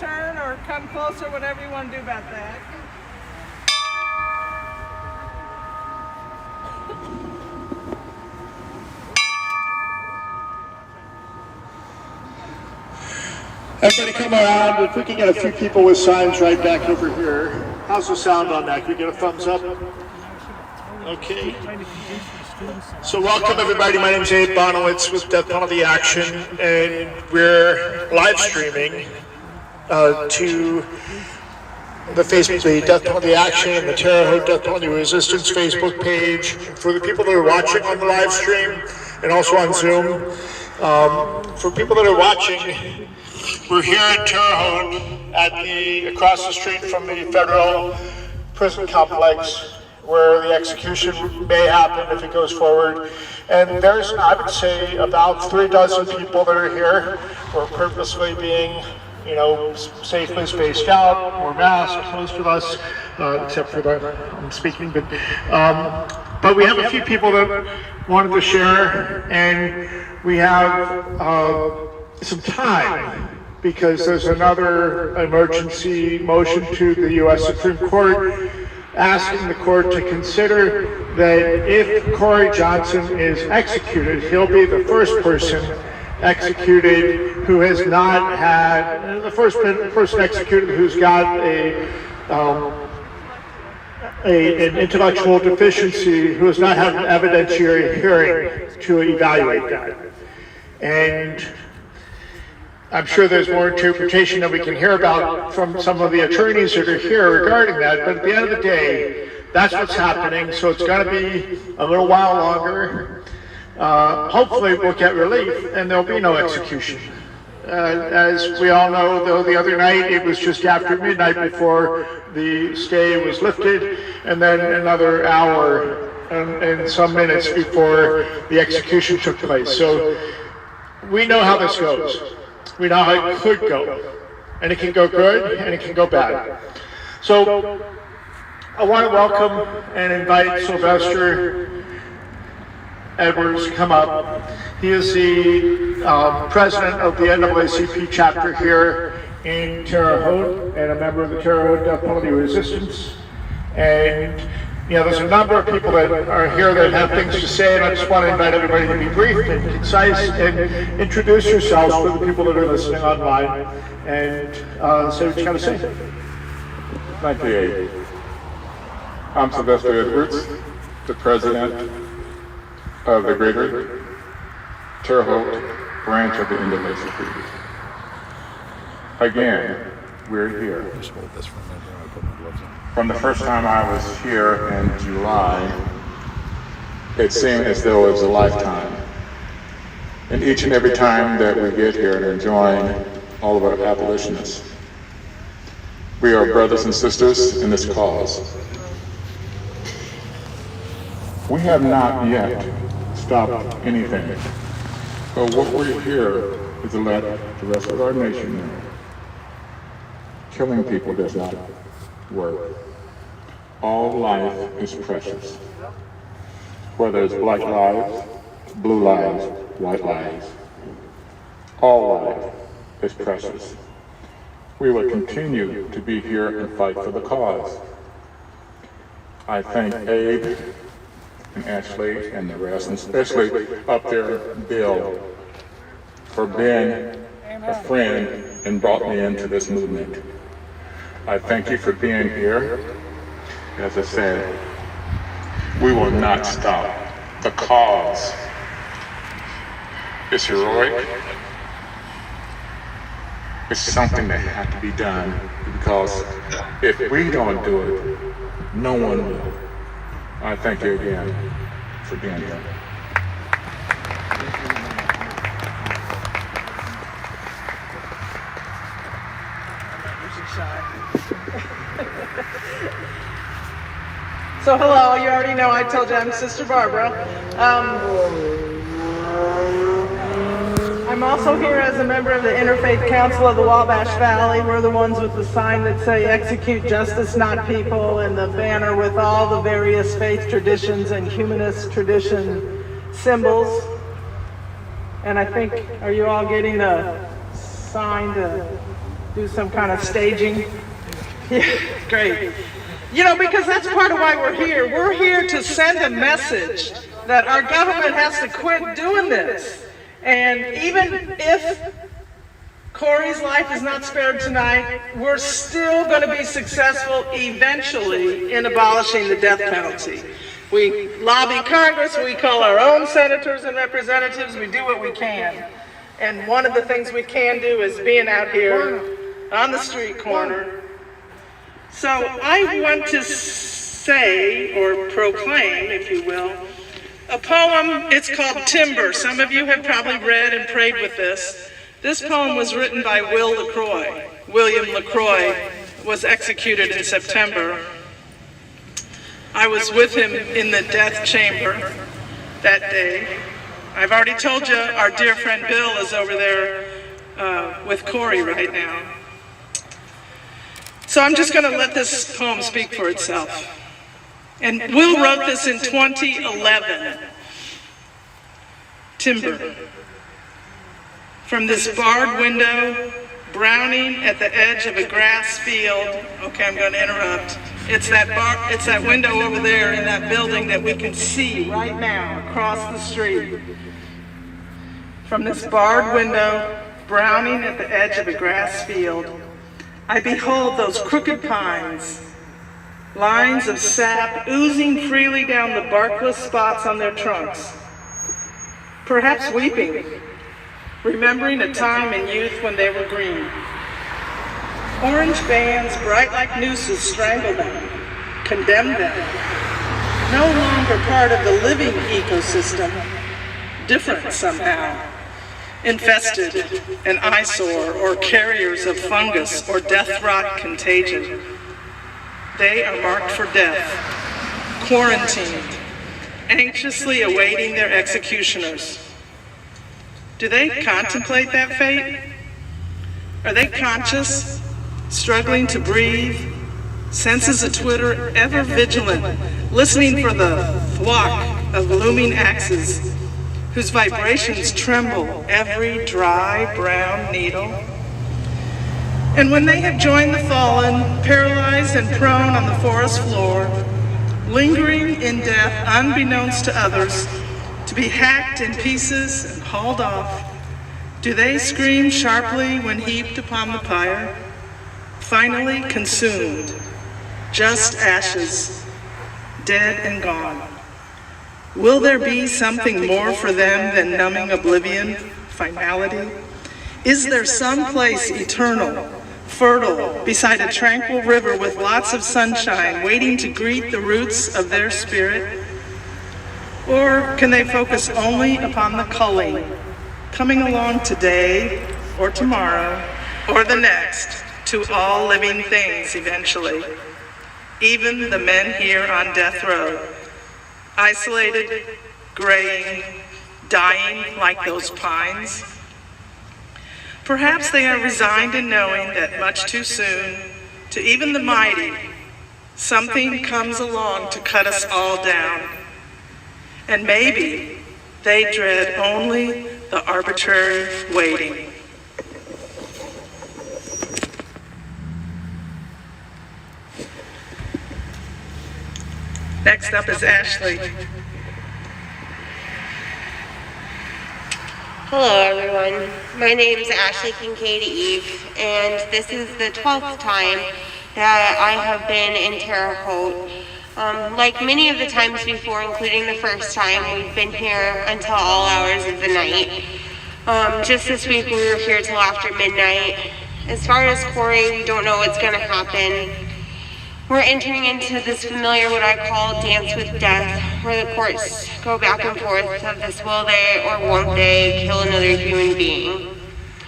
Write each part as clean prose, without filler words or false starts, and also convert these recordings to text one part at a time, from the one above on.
turn or come closer, whatever you want to do about that. Everybody come around. If we can get a few people with signs right back over here. How's the sound on that? Can we get a thumbs up? Okay. So welcome everybody. My name is Abe Bonowitz with Death Penalty Action, and we're live streaming to the Facebook, the Death Penalty Action and the Terre Haute Death Penalty Resistance Facebook page. For the people that are watching on the live stream and also on Zoom, for people that are watching, we're here at Terre Haute across the street from the federal prison complex where the execution may happen if it goes forward. And there's, I would say, about 36 people that are here. We're purposely being, safely spaced out. We're masked, most of us, except for I'm speaking, but we have a few people that wanted to share, and we have some time because there's another emergency motion to the U.S. Supreme Court asking the court to consider that if Corey Johnson is executed, he'll be the first person executed who has not had, the first person executed who's got an intellectual deficiency, who has not had an evidentiary hearing to evaluate that. And I'm sure there's more interpretation that we can hear about from some of the attorneys that are here regarding that, but at the end of the day, that's what's happening, so it's going to be a little while longer. Hopefully we'll get relief and there'll be no execution. As we all know, though, the other night it was just after midnight before the stay was lifted, and then another hour and some minutes before the execution took place. So we know how this goes. We know how it could go, and it can go good, and it can go bad. So I want to welcome and invite Sylvester Edwards to come up. He is the president of the NAACP chapter here in Terre Haute, and a member of the Terre Haute Death Penalty Resistance. And there's a number of people that are here that have things to say, and I just want to invite everybody to be brief and concise and introduce yourselves for the people that are listening online, and say what you got to say. Thank you, Abe. I'm Sylvester Edwards, the president of the Greater Terre Haute branch of the NAACP. Again, we're here. From the first time I was here in July, it seemed as though it was a lifetime. And each and every time that we get here and join all of our abolitionists, we are brothers and sisters in this cause. We have not yet stopped anything, but what we're here is to let the rest of our nation know killing people does not work. All life is precious. Whether it's black lives, blue lives, white lives, all life is precious. We will continue to be here and fight for the cause. I thank Abe and Ashley and the rest, and especially up there, Bill, for being a friend and brought me into this movement. I thank you for being here. As I said, we will not stop. The cause is heroic. It's something that has to be done, because if we don't do it, no one will. I thank you again for being here. So hello, you already know I told you I'm Sister Barbara. I'm also here as a member of the Interfaith Council of the Wabash Valley. We're the ones with the sign that say execute justice, not people, and the banner with all the various faith traditions and humanist tradition symbols. And I think, are you all getting the sign to do some kind of staging. Yeah, great. You know, because that's part of why we're here. We're here to send a message that our government has to quit doing this. And even if Corey's life is not spared tonight, we're still going to be successful eventually in abolishing the death penalty. We lobby Congress, we call our own senators and representatives, we do what we can. And one of the things we can do is being out here on the street corner. So I want to say, or proclaim, if you will, a poem. It's called Timber. Some of you have probably read and prayed with this. This poem was written by Will LaCroix. William LaCroix was executed in September. I was with him in the death chamber that day. I've already told you our dear friend Bill is over there with Corey right now. So I'm just going to let this poem speak for itself. And Will wrote this in 2011. Timber. From this barred window, browning at the edge of a grass field. Okay, I'm going to interrupt. It's that window over there in that building that we can see right now across the street. From this barred window, browning at the edge of a grass field, I behold those crooked pines, lines of sap oozing freely down the barkless spots on their trunks. Perhaps weeping, remembering a time in youth when they were green. Orange bands, bright like nooses, strangle them, condemn them. No longer part of the living ecosystem, different somehow. Infested, an eyesore, or carriers of fungus or death rot contagion. They are marked for death, quarantined, anxiously awaiting their executioners. Do they contemplate that fate? Are they conscious, struggling to breathe, senses a twitter, ever vigilant, listening for the thwack of looming axes, whose vibrations tremble every dry brown needle? And when they have joined the fallen, paralyzed and prone on the forest floor, lingering in death unbeknownst to others, to be hacked in pieces and hauled off, do they scream sharply when heaped upon the pyre? Finally consumed, just ashes, dead and gone. Will there be something more for them than numbing oblivion, finality? Is there some place eternal, fertile, beside a tranquil river with lots of sunshine, waiting to greet the roots of their spirit? Or can they focus only upon the culling, coming along today, or tomorrow, or the next, to all living things eventually, even the men here on death row? Isolated, graying, dying like those pines. Perhaps they are resigned in knowing that much too soon, to even the mighty, something comes along to cut us all down. And maybe they dread only the arbitrary waiting. Next up is Ashley. Hello everyone, my name is Ashley Kincaid Eve, and this is the 12th time that I have been in Terre Haute. Like many of the times before, including the first time, we've been here until all hours of the night. Just this week we were here till after midnight. As far as Corey, we don't know what's going to happen. We're entering into this familiar, what I call dance with death, where the courts go back and forth of this will they or won't they kill another human being.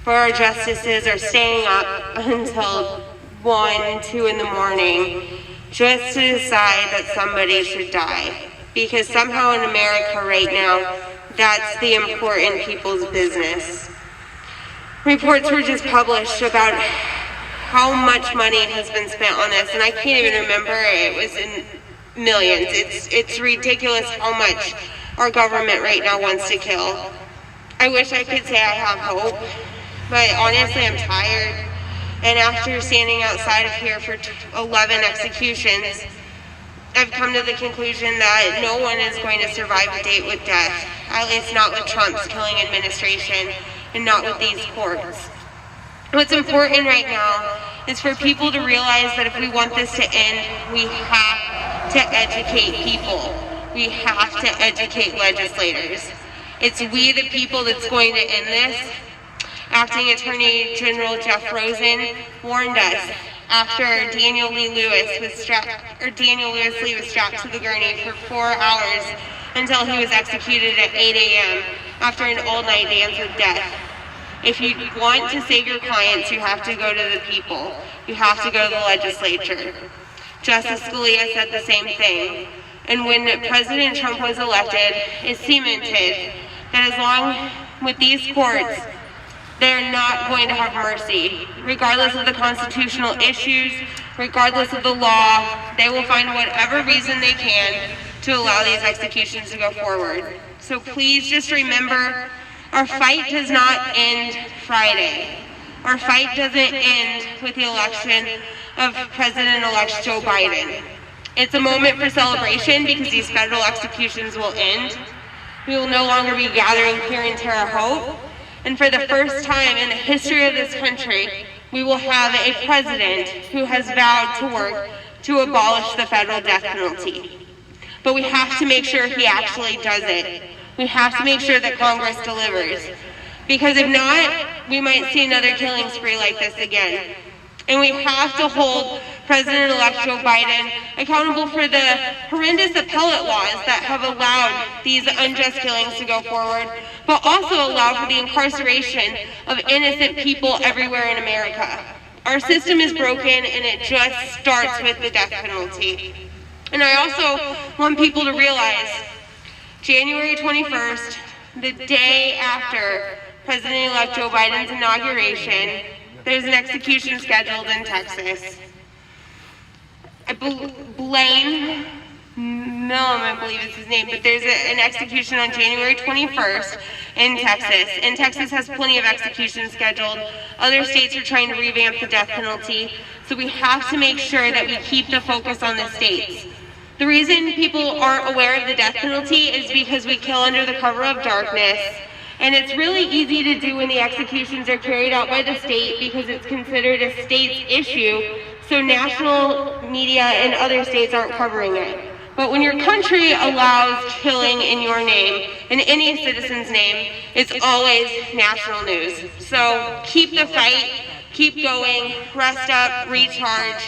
Where our justices are staying up until 1, 2 in the morning just to decide that somebody should die. Because somehow in America right now, that's the important people's business. Reports were just published about how much money has been spent on this, and I can't even remember. It was in millions. It's ridiculous how much our government right now wants to kill. I wish I could say I have hope, but honestly I'm tired. And after standing outside of here for 11 executions, I've come to the conclusion that no one is going to survive a date with death, at least not with Trump's killing administration and not with these courts. What's important right now is for people to realize that if we want this to end, we have to educate people. We have to educate legislators. It's we the people that's going to end this. Acting Attorney General Jeff Rosen warned us after Daniel Lewis was strapped to the gurney for 4 hours until he was executed at 8 a.m. after an all-night dance with death. If you want to save your clients, you have to go to the people. You have to go to the legislature. Justice Scalia said the same thing. And when President Trump was elected, it cemented that as long with these courts, they're not going to have mercy. Regardless of the constitutional issues, regardless of the law, they will find whatever reason they can to allow these executions to go forward. So please just remember, our fight does not end Friday. Our fight doesn't end with the election of President-elect Joe Biden. It's a moment for celebration because these federal executions will end. We will no longer be gathering here in Terre Haute. And for the first time in the history of this country, we will have a president who has vowed to work to abolish the federal death penalty. But we have to make sure he actually does it. We have to make sure that Congress delivers. Because if not, we might see another killing spree like this again. And we have to hold President-elect Joe Biden accountable for the horrendous appellate laws that have allowed these unjust killings to go forward, but also allow for the incarceration of innocent people everywhere in America. Our system is broken, and it just starts with the death penalty. And I also want people to realize, January 21st, the day after President-elect Joe Biden's inauguration, there's an execution scheduled in Texas. I believe is his name, but there's an execution on January 21st in Texas. And Texas has plenty of executions scheduled. Other states are trying to revamp the death penalty. So we have to make sure that we keep the focus on the states. The reason people aren't aware of the death penalty is because we kill under the cover of darkness. And it's really easy to do when the executions are carried out by the state because it's considered a state's issue, so national media and other states aren't covering it. But when your country allows killing in your name, in any citizen's name, it's always national news. So keep the fight, keep going, rest up, recharge,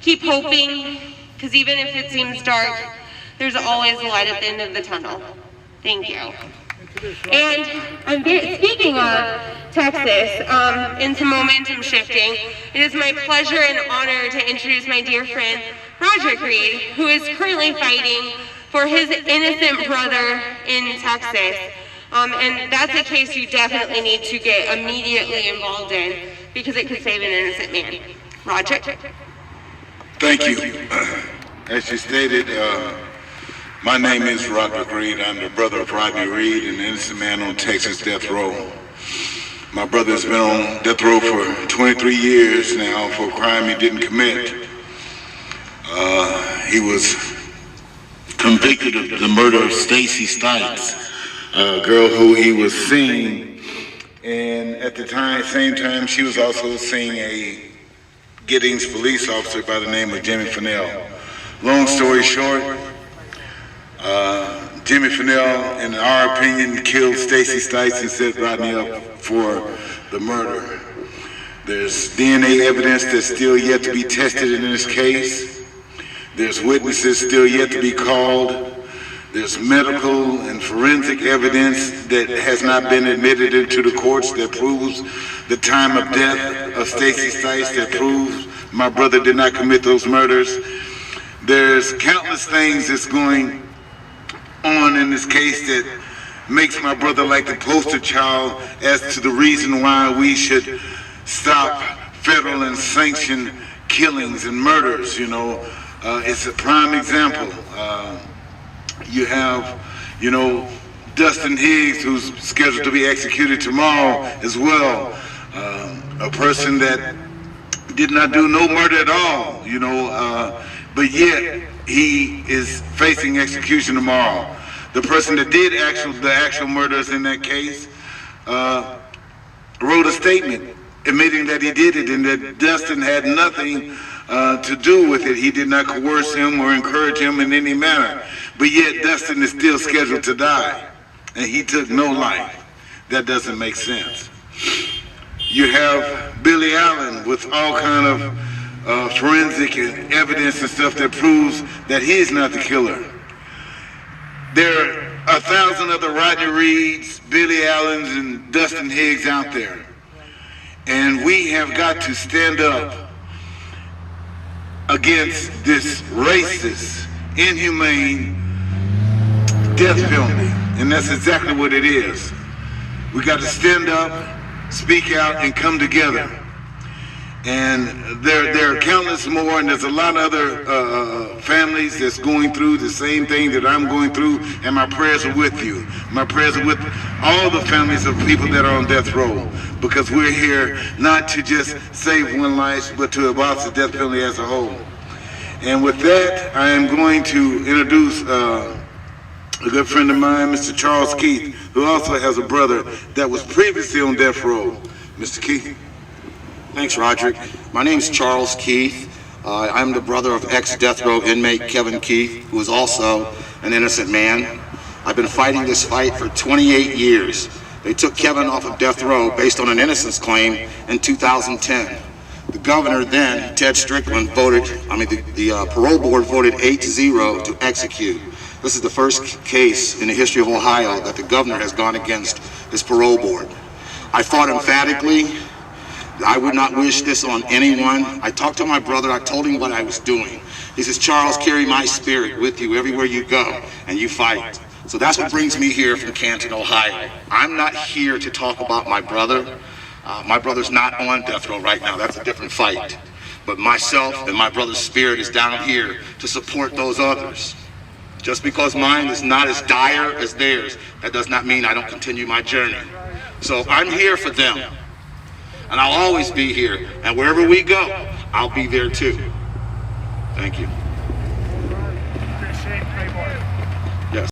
keep hoping, because even if it seems dark, there's always a light at the end of the tunnel. Thank you. And speaking of Texas, and some momentum shifting, it is my pleasure and honor to introduce my dear friend, Roderick Reed, who is currently fighting for his innocent brother in Texas. And that's a case you definitely need to get immediately involved in because it could save an innocent man. Roderick? Thank you. As you stated, my name is Roderick Reed. I'm the brother of Rodney Reed, an innocent man on Texas death row. My brother has been on death row for 23 years now for a crime he didn't commit. He was convicted of the murder of Stacy Stites, a girl who he was seeing, and at the same time, she was also seeing a Giddings police officer by the name of Jimmy Fennell. Long story short, Jimmy Fennell, in our opinion, killed Stacy Stites and set Rodney up for the murder. There's DNA evidence that's still yet to be tested in this case. There's witnesses still yet to be called. There's medical and forensic evidence that has not been admitted into the courts that proves the time of death of Stacy Stites, that proves my brother did not commit those murders. There's countless things that's going on in this case that makes my brother like the poster child as to the reason why we should stop federal and sanctioned killings and murders. You know, it's a prime example. You have, Dustin Higgs, who's scheduled to be executed tomorrow as well. A person that did not do no murder at all, you know, but yet he is facing execution tomorrow. The person that did the actual murders in that case wrote a statement admitting that he did it and that Dustin had nothing to do with it. He did not coerce him or encourage him in any manner. But yet Dustin is still scheduled to die, and he took no life. That doesn't make sense. You have Billy Allen with all kind of forensic evidence and stuff that proves that he is not the killer. There are 1,000 other Rodney Reeds, Billy Allens, and Dustin Higgs out there. And we have got to stand up against this racist, inhumane death penalty. And that's exactly what it is. We got to stand up, speak out, and come together. And there are countless more, and there's a lot of other families that's going through the same thing that I'm going through, and my prayers are with you. My prayers are with all the families of people that are on death row, because we're here not to just save one life, but to abolish the death penalty as a whole. And with that, I am going to introduce a good friend of mine, Mr. Charles Keith, who also has a brother that was previously on death row. Mr. Keith. Thanks, Roderick. My name is Charles Keith. I'm the brother of ex-death row inmate Kevin Keith, who is also an innocent man. I've been fighting this fight for 28 years. They took Kevin off of death row based on an innocence claim in 2010. The governor then, Ted Strickland, the parole board voted 8-0 to execute. This is the first case in the history of Ohio that the governor has gone against his parole board. I fought emphatically. I would not wish this on anyone. I talked to my brother, I told him what I was doing. He says, Charles, carry my spirit with you everywhere you go, and you fight. So that's what brings me here from Canton, Ohio. I'm not here to talk about my brother. My brother's not on death row right now, that's a different fight. But myself and my brother's spirit is down here to support those others. Just because mine is not as dire as theirs, that does not mean I don't continue my journey. So I'm here for them. And I'll always be here. And wherever we go, I'll be there too. Thank you.